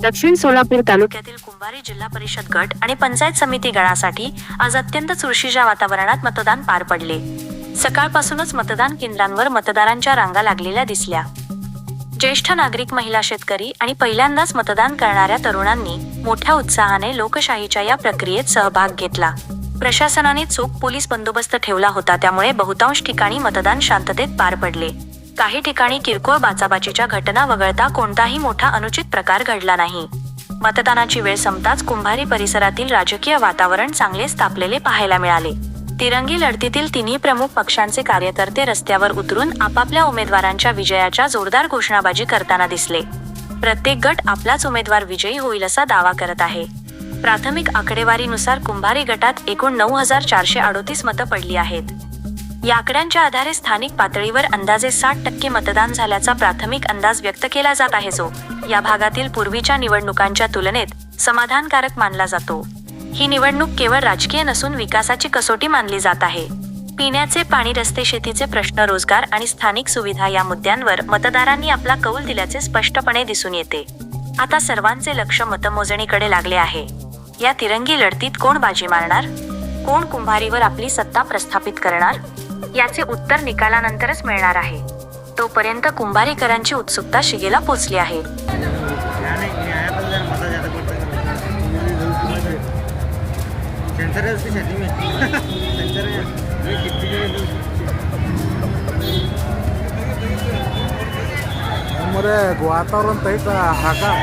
दक्षिण सोलापूर तालुक्यातील कुंभारी जिल्हा परिषद गट आणि पंचायत समिती गणासाठी आज अत्यंत चुरशीच्या वातावरणात मतदान पार पडले। सकाळपासूनच मतदान केंद्रांवर मतदारांच्या रांगा लागलेल्या दिसल्या। ज्येष्ठ नागरिक, महिला, शेतकरी आणि पहिल्यांदाच मतदान करणाऱ्या तरुणांनी मोठ्या उत्साहाने लोकशाहीच्या या प्रक्रियेत सहभाग घेतला। प्रशासनाने चोख पोलीस बंदोबस्त ठेवला होता, त्यामुळे बहुतांश ठिकाणी मतदान शांततेत पार पडले। काही ठिकाणी किरकोळ बाचाबाचीच्या घटना वगळता कोणताही मोठा अनुचित प्रकार घडला नाही। मतदानाची वेळ संपताच कुंभारी परिसरातील राजकीय वातावरण चांगलेच तापलेले पाहायला मिळाले। तिरंगी लढतीतील तिन्ही प्रमुख पक्षांचे कार्यकर्ते रस्त्यावर उतरून आपापल्या उमेदवारांच्या विजयाच्या जोरदार घोषणाबाजी करताना दिसले। प्रत्येक गट आपलाच उमेदवार विजयी होईल असा दावा करत आहे। प्राथमिक आकडेवारीनुसार कुंभारी गटात एकूण 9,438 मतं पडली आहेत। या आकड्यांच्या आधारे स्थानिक पातळीवर अंदाजे 60% मतदान झाल्याचा प्राथमिक अंदाज व्यक्त केला जात आहे, जो या भागातील पूर्वीच्या निवडणुकांच्या तुलनेत समाधानकारक मानला जातो। ही निवडणूक केवळ राजकीय नसून विकासाची कसोटी मानली जात आहे। पिण्याचे पाणी, रस्ते, शेतीचे प्रश्न, रोजगार आणि स्थानिक सुविधा या मुद्द्यांवर मतदारांनी आपला कौल दिल्याचे स्पष्टपणे दिसून येते। आता सर्वांचे लक्ष मतमोजणीकडे लागले आहे। या तिरंगी लढतीत कोण बाजी मारणार, कोण कुंभारीवर आपली सत्ता प्रस्थापित करणार, याचे उत्तर निकालानंतरच मिळणार आहे। तोपर्यंत कुंभारीकरांची उत्सुकता शिगेला पोचली आहे। वातावरण तैत हा का